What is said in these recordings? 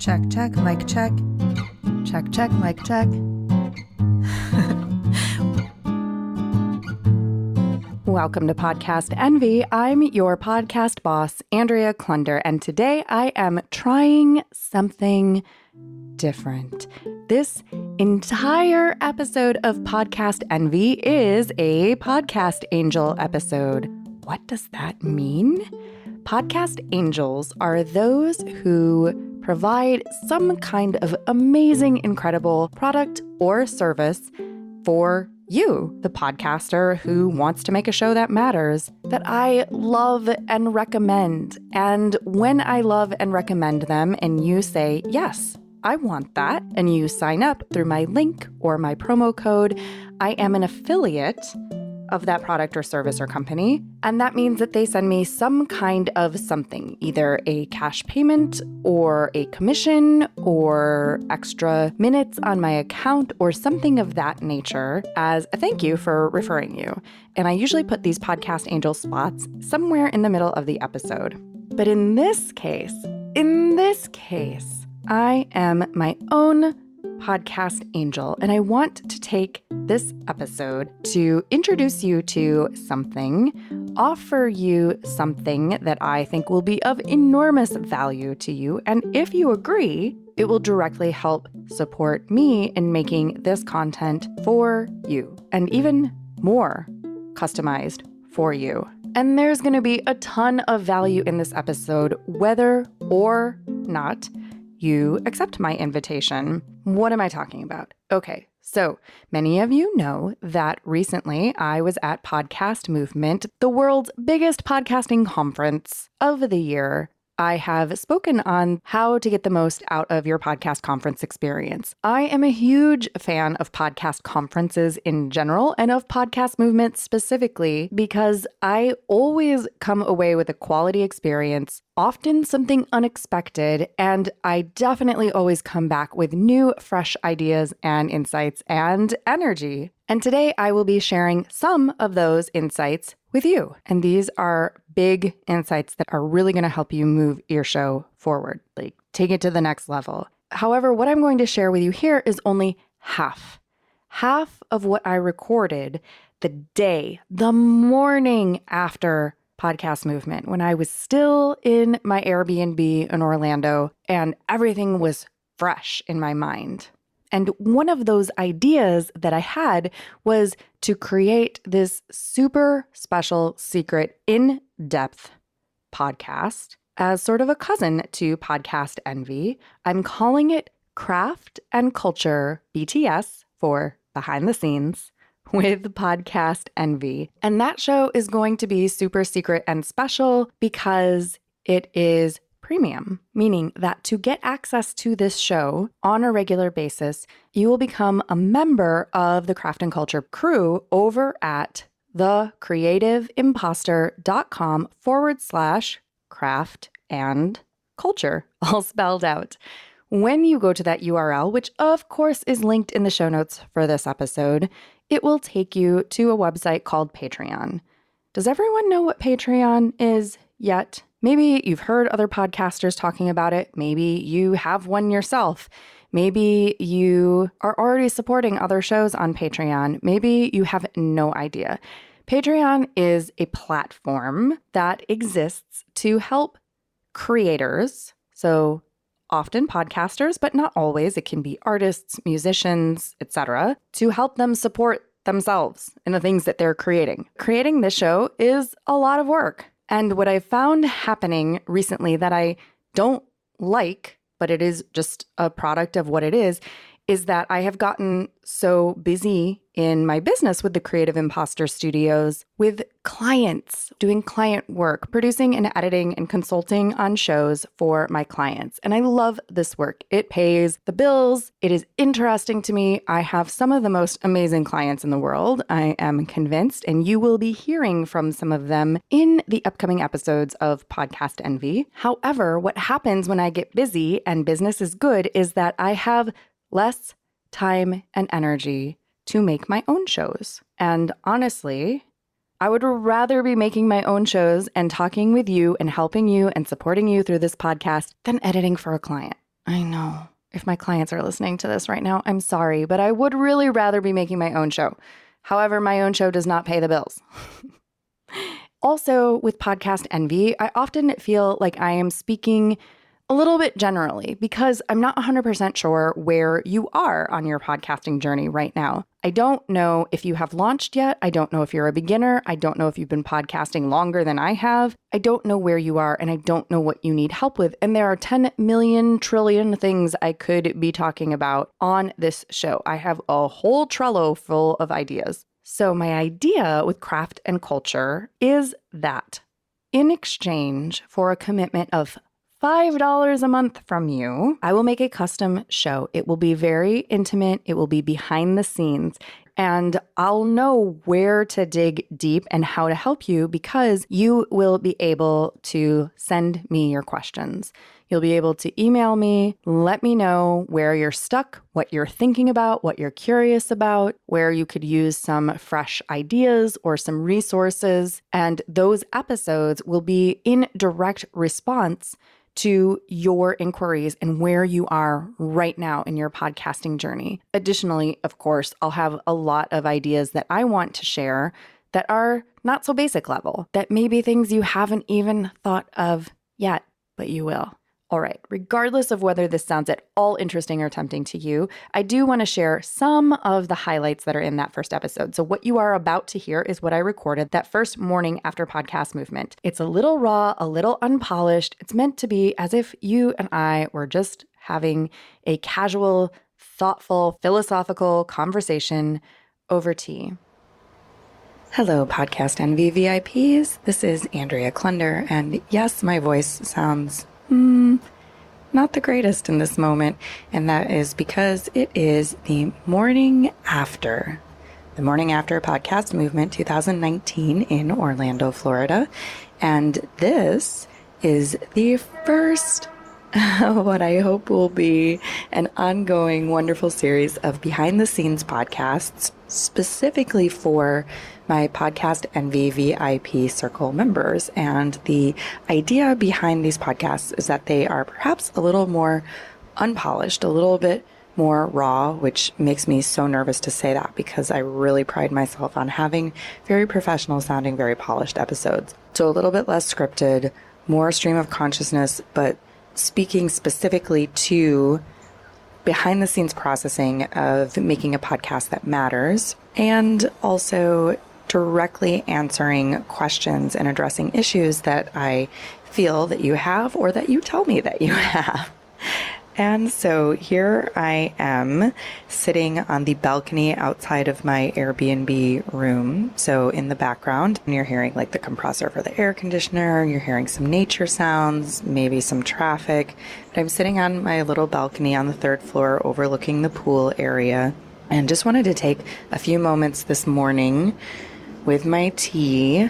Check, check, mic check. Check, check, mic check. Welcome to Podcast Envy. I'm your podcast boss, Andrea Klunder, and today I am trying something different. This entire episode of Podcast Envy is a Podcast Angel episode. What does that mean? Podcast angels are those who provide some kind of amazing, incredible product or service for you, the podcaster who wants to make a show that matters, that I love and recommend. And when I love and recommend them and you say, yes, I want that, and you sign up through my link or my promo code, I am an affiliate of that product or service or company. And that means that they send me some kind of something, either a cash payment or a commission or extra minutes on my account or something of that nature as a thank you for referring you. And I usually put these Podcast Angel spots somewhere in the middle of the episode. But in this case, I am my own podcast angel, and I want to take this episode to introduce you to something, offer you something that I think will be of enormous value to you, and if you agree, it will directly help support me in making this content for you, and even more customized for you. And there's going to be a ton of value in this episode, whether or not you accept my invitation. What am I talking about? Okay, so many of you know that recently I was at Podcast Movement, the world's biggest podcasting conference of the year. I have spoken on how to get the most out of your podcast conference experience. I am a huge fan of podcast conferences in general and of Podcast Movement specifically because I always come away with a quality experience, often something unexpected, and I definitely always come back with new, fresh ideas and insights and energy. And today I will be sharing some of those insights with you. And these are big insights that are really going to help you move your show forward, like take it to the next level. However, what I'm going to share with you here is only half of what I recorded the morning after Podcast Movement, when I was still in my Airbnb in Orlando and everything was fresh in my mind. And one of those ideas that I had was to create this super special, secret, in-depth podcast as sort of a cousin to Podcast Envy. I'm calling it Craft and Culture BTS for Behind the Scenes with Podcast Envy. And that show is going to be super secret and special because it is premium, meaning that to get access to this show on a regular basis, you will become a member of the Craft and Culture crew over at thecreativeimposter.com/craft and culture, all spelled out. When you go to that URL, which of course is linked in the show notes for this episode, it will take you to a website called Patreon. Does everyone know what Patreon is yet? Maybe you've heard other podcasters talking about it. Maybe you have one yourself. Maybe you are already supporting other shows on Patreon. Maybe you have no idea. Patreon is a platform that exists to help creators, so often podcasters, but not always. It can be artists, musicians, etc., to help them support themselves in the things that they're creating. Creating this show is a lot of work. And what I found happening recently that I don't like, but it is just a product of what it is that I have gotten so busy in my business with the Creative Imposter Studios, with clients, doing client work, producing and editing and consulting on shows for my clients. And I love this work. It pays the bills. It is interesting to me. I have some of the most amazing clients in the world, I am convinced, and you will be hearing from some of them in the upcoming episodes of Podcast Envy. However, what happens when I get busy and business is good is that I have less time and energy to make my own shows. And honestly, I would rather be making my own shows and talking with you and helping you and supporting you through this podcast than editing for a client. I know. If my clients are listening to this right now, I'm sorry, but I would really rather be making my own show. However, my own show does not pay the bills. Also, with podcast envy, I often feel like I am speaking a little bit generally because I'm not 100% sure where you are on your podcasting journey right now. I don't know if you have launched yet. I don't know if you're a beginner. I don't know if you've been podcasting longer than I have. I don't know where you are, and I don't know what you need help with. And there are 10 million trillion things I could be talking about on this show. I have a whole Trello full of ideas. So my idea with Craft and Culture is that in exchange for a commitment of $5 a month from you, I will make a custom show. It will be very intimate. It will be behind the scenes. And I'll know where to dig deep and how to help you because you will be able to send me your questions. You'll be able to email me, let me know where you're stuck, what you're thinking about, what you're curious about, where you could use some fresh ideas or some resources. And those episodes will be in direct response to your inquiries and where you are right now in your podcasting journey. Additionally, of course, I'll have a lot of ideas that I want to share that are not so basic level, that may be things you haven't even thought of yet, but you will. All right, regardless of whether this sounds at all interesting or tempting to you, I do want to share some of the highlights that are in that first episode. So what you are about to hear is what I recorded that first morning after Podcast Movement. It's a little raw, a little unpolished. It's meant to be as if you and I were just having a casual, thoughtful, philosophical conversation over tea. Hello, Podcast Envy VIPs. This is Andrea Klunder, and yes, my voice sounds not the greatest in this moment, and that is because it is the morning after Podcast Movement 2019 in Orlando, Florida, and this is the first of what I hope will be an ongoing wonderful series of behind-the-scenes podcasts specifically for my Podcast Envy VIP Circle members. And the idea behind these podcasts is that they are perhaps a little more unpolished, a little bit more raw, which makes me so nervous to say that because I really pride myself on having very professional sounding, very polished episodes. So a little bit less scripted, more stream of consciousness, but speaking specifically to behind the scenes processing of making a podcast that matters, and also directly answering questions and addressing issues that I feel that you have or that you tell me that you have. And so here I am sitting on the balcony outside of my Airbnb room. So in the background, you're hearing like the compressor for the air conditioner, you're hearing some nature sounds, maybe some traffic. But I'm sitting on my little balcony on the third floor overlooking the pool area and just wanted to take a few moments this morning with my tea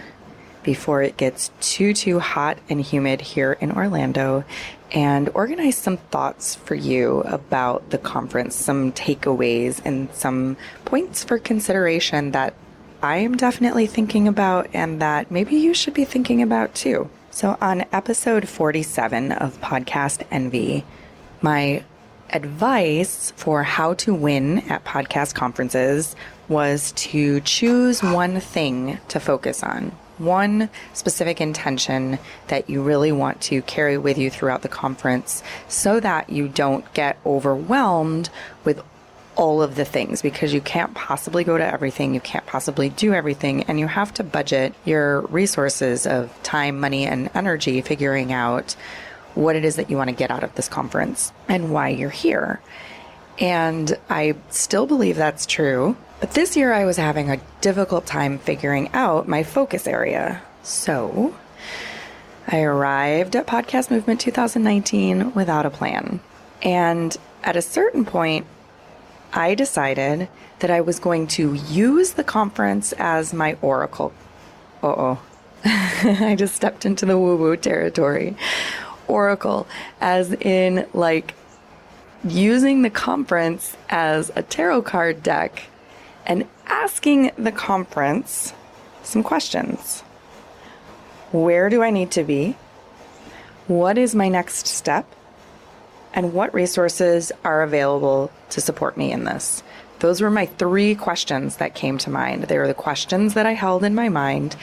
before it gets too hot and humid here in Orlando and organize some thoughts for you about the conference, some takeaways and some points for consideration that I am definitely thinking about and that maybe you should be thinking about too. So on episode 47 of Podcast Envy, my advice for how to win at podcast conferences was to choose one thing to focus on. One specific intention that you really want to carry with you throughout the conference so that you don't get overwhelmed with all of the things, because you can't possibly go to everything, you can't possibly do everything, and you have to budget your resources of time, money, and energy figuring out what it is that you want to get out of this conference and why you're here. And I still believe that's true. But this year I was having a difficult time figuring out my focus area. So I arrived at Podcast Movement 2019 without a plan. And at a certain point, I decided that I was going to use the conference as my oracle. I just stepped into the woo-woo territory. Oracle, as in like using the conference as a tarot card deck and asking the conference some questions. Where do I need to be? What is my next step? And what resources are available to support me in this? Those were my 3 questions that came to mind. They were the questions that I held in my mind.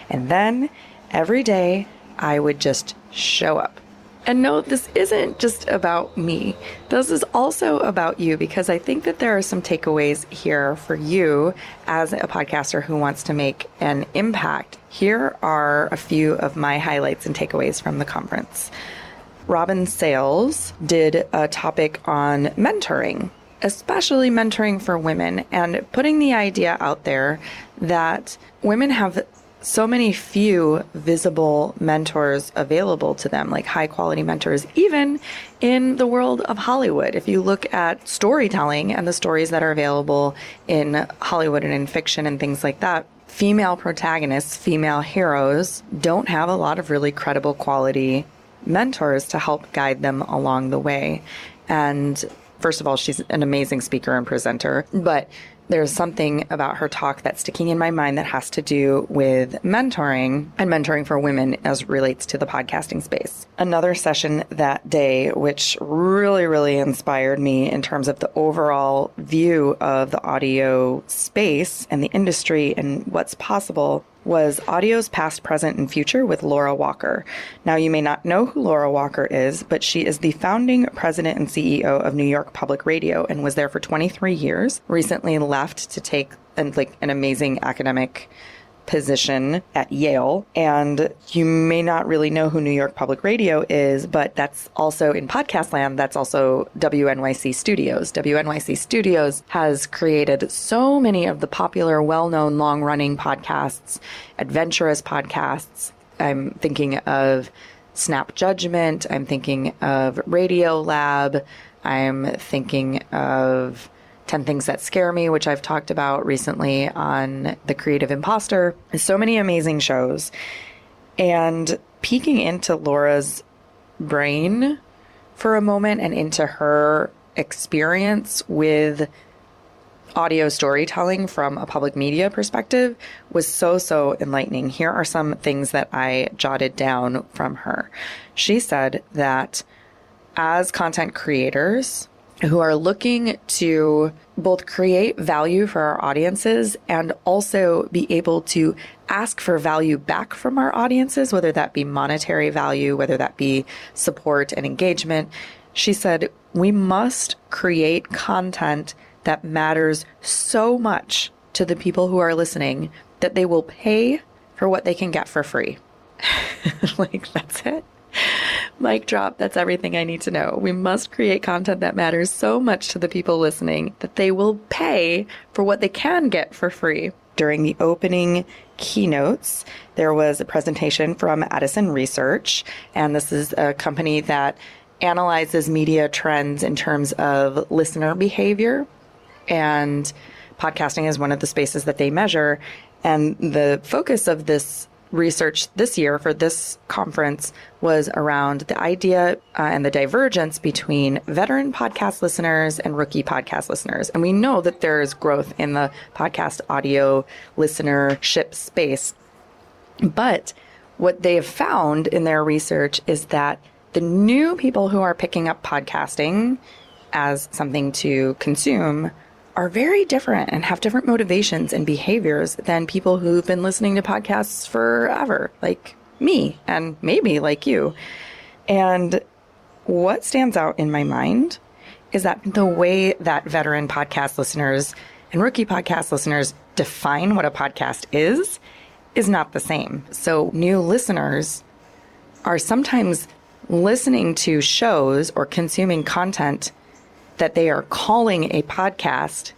And then every day I would just show up. And no, this isn't just about me. This is also about you, because I think that there are some takeaways here for you as a podcaster who wants to make an impact. Here are a few of my highlights and takeaways from the conference. Robin Sales did a topic on mentoring, especially mentoring for women, and putting the idea out there that women have so many few visible mentors available to them, like high quality mentors, even in the world of Hollywood. If you look at storytelling and the stories that are available in Hollywood and in fiction and things like that, female protagonists, female heroes don't have a lot of really credible quality mentors to help guide them along the way. And first of all, she's an amazing speaker and presenter, but there's something about her talk that's sticking in my mind that has to do with mentoring and mentoring for women as relates to the podcasting space. Another session that day, which really, really inspired me in terms of the overall view of the audio space and the industry and what's possible, was Audio's Past, Present, and Future with Laura Walker. Now, you may not know who Laura Walker is, but she is the founding president and CEO of New York Public Radio and was there for 23 years. Recently left to take an amazing academic position at Yale. And you may not really know who New York Public Radio is, but that's also in podcast land. That's also WNYC Studios. WNYC Studios has created so many of the popular, well-known, long-running podcasts, adventurous podcasts. I'm thinking of Snap Judgment. I'm thinking of Radio Lab. I'm thinking of 10 Things That Scare Me, which I've talked about recently on The Creative Imposter. So many amazing shows. And peeking into Laura's brain for a moment and into her experience with audio storytelling from a public media perspective was so enlightening. Here are some things that I jotted down from her. She said that as content creators who are looking to both create value for our audiences and also be able to ask for value back from our audiences, whether that be monetary value, whether that be support and engagement, she said, we must create content that matters so much to the people who are listening that they will pay for what they can get for free. That's it. Mic drop. That's everything I need to know. We must create content that matters so much to the people listening that they will pay for what they can get for free. During the opening keynotes, there was a presentation from Addison Research, and this is a company that analyzes media trends in terms of listener behavior, and podcasting is one of the spaces that they measure. And the focus of this research this year for this conference was around the idea and the divergence between veteran podcast listeners and rookie podcast listeners. And we know that there is growth in the podcast audio listenership space. But what they have found in their research is that the new people who are picking up podcasting as something to consume are very different and have different motivations and behaviors than people who've been listening to podcasts forever, like me and maybe like you. And what stands out in my mind is that the way that veteran podcast listeners and rookie podcast listeners define what a podcast is not the same. So new listeners are sometimes listening to shows or consuming content that they are calling a podcast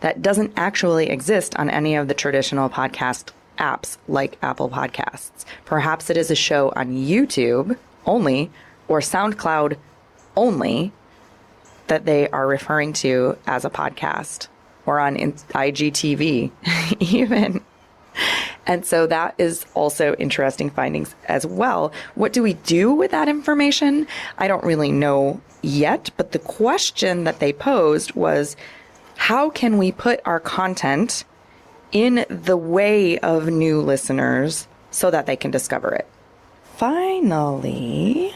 that doesn't actually exist on any of the traditional podcast apps like Apple Podcasts. Perhaps it is a show on YouTube only or SoundCloud only that they are referring to as a podcast, or on IGTV even. And so that is also interesting findings as well. What do we do with that information? I don't really know yet, but the question that they posed was, how can we put our content in the way of new listeners so that they can discover it? Finally,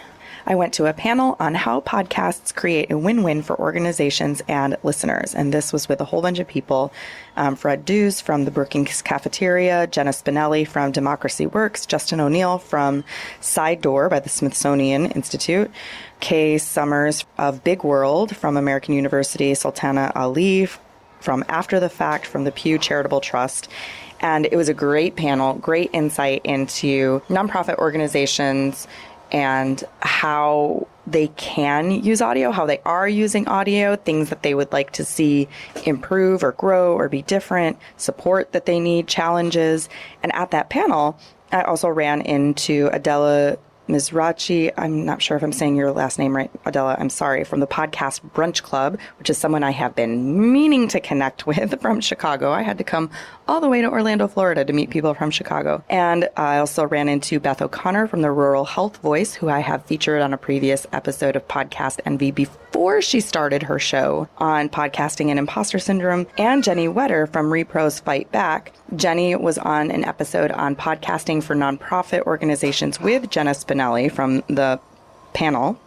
I went to a panel on how podcasts create a win-win for organizations and listeners. And this was with a whole bunch of people. Fred Dews from the Brookings Cafeteria, Jenna Spinelli from Democracy Works, Justin O'Neill from Side Door by the Smithsonian Institute, Kay Summers of Big World from American University, Sultana Ali from After the Fact from the Pew Charitable Trust. And it was a great panel, great insight into nonprofit organizations and how they can use audio, how they are using audio, things that they would like to see improve or grow or be different, support that they need, challenges. And at that panel, I also ran into Adela Mizrachi. I'm not sure if I'm saying your last name right, Adela. I'm sorry, from the podcast Brunch Club, which is someone I have been meaning to connect with from Chicago. I had to come all the way to Orlando, Florida to meet people from Chicago. And I also ran into Beth O'Connor from the Rural Health Voice, who I have featured on a previous episode of Podcast Envy before she started her show on podcasting and imposter syndrome, and Jenny Wetter from Repro's Fight Back. Jenny was on an episode on podcasting for nonprofit organizations with Jenna Spinelli from the panel.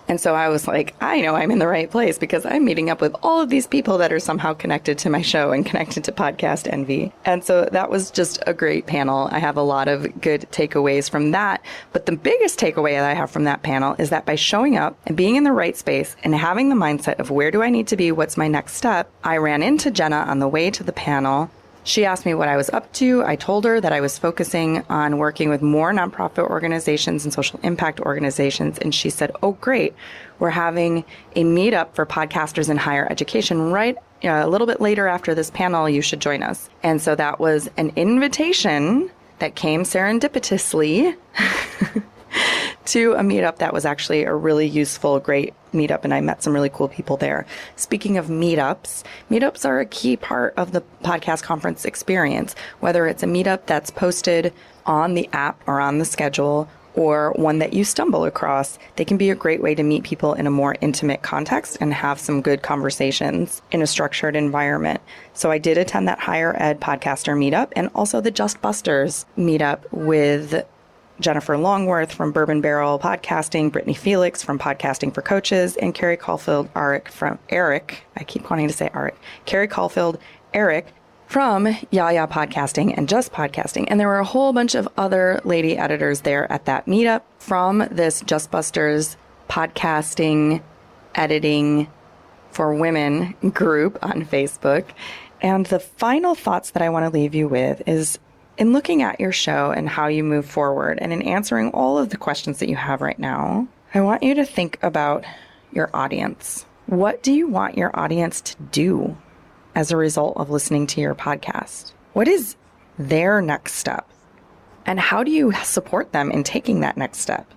And so I was like, I know I'm in the right place because I'm meeting up with all of these people that are somehow connected to my show and connected to Podcast Envy. And so that was just a great panel. I have a lot of good takeaways from that. But the biggest takeaway that I have from that panel is that by showing up and being in the right space and having the mindset of where do I need to be, what's my next step, I ran into Jenna on the way to the panel. She asked me what I was up to. I told her that I was focusing on working with more nonprofit organizations and social impact organizations. And she said, oh, great. We're having a meetup for podcasters in higher education right a little bit later after this panel. You should join us. And so that was an invitation that came serendipitously to a meetup that was actually a really useful, great meetup, and I met some really cool people there. Speaking of meetups, meetups are a key part of the podcast conference experience, whether it's a meetup that's posted on the app or on the schedule, or one that you stumble across. They can be a great way to meet people in a more intimate context and have some good conversations in a structured environment. So I did attend that higher ed podcaster meetup and also the Just Busters meetup with Jennifer Longworth from Bourbon Barrel Podcasting, Brittany Felix from Podcasting for Coaches, and Carrie Caulfield Eric from Yaya Podcasting and Just Podcasting. And there were a whole bunch of other lady editors there at that meetup from this Just Busters podcasting editing for women group on Facebook. And the final thoughts that I want to leave you with is, in looking at your show and how you move forward, and in answering all of the questions that you have right now, I want you to think about your audience. What do you want your audience to do as a result of listening to your podcast? What is their next step? And how do you support them in taking that next step?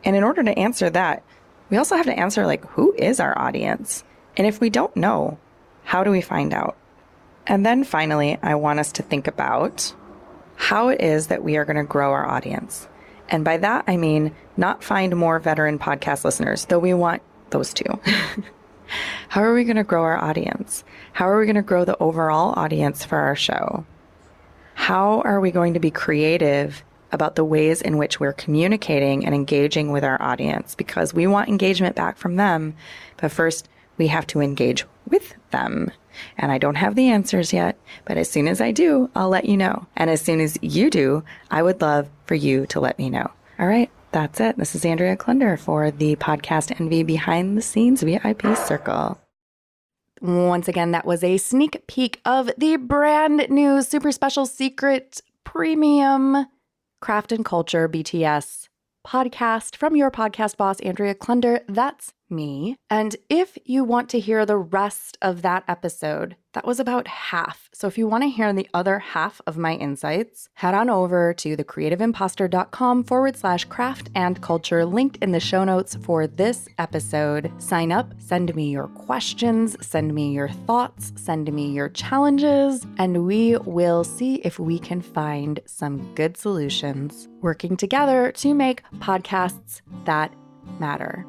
And in order to answer that, we also have to answer, who is our audience? And if we don't know, how do we find out? And then finally, I want us to think about how it is that we are going to grow our audience. And by that, I mean not find more veteran podcast listeners, though we want those too. How are we going to grow our audience? How are we going to grow the overall audience for our show? How are we going to be creative about the ways in which we're communicating and engaging with our audience? Because we want engagement back from them, but first we have to engage with them. And I don't have the answers yet, but as soon as I do, I'll let you know. And as soon as you do, I would love for you to let me know. All right, that's it. This is Andrea Klunder for the Podcast Envy Behind the Scenes VIP Circle. Once again, that was a sneak peek of the brand new super special secret premium Craft and Culture BTS podcast from your podcast boss, Andrea Klunder. That's me. And if you want to hear the rest of that episode, that was about half. So if you want to hear the other half of my insights, head on over to thecreativeimposter.com/craft and culture, linked in the show notes for this episode. Sign up, send me your questions, send me your thoughts, send me your challenges, and we will see if we can find some good solutions working together to make podcasts that matter.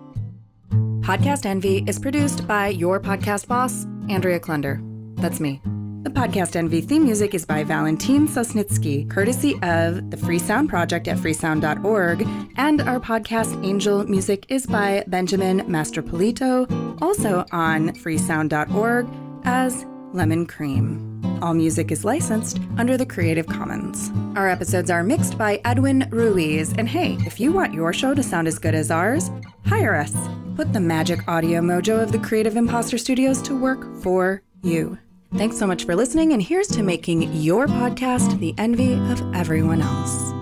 Podcast Envy is produced by your podcast boss, Andrea Klunder. That's me. The Podcast Envy theme music is by Valentin Sosnitsky, courtesy of the Free Sound Project at freesound.org, and our podcast Angel music is by Benjamin Mastropolito, also on freesound.org as Lemon Cream. All music is licensed under the Creative Commons. Our episodes are mixed by Edwin Ruiz, and hey, if you want your show to sound as good as ours, hire us. Put the magic audio mojo of the Creative Imposter Studios to work for you. Thanks so much for listening, and here's to making your podcast the envy of everyone else.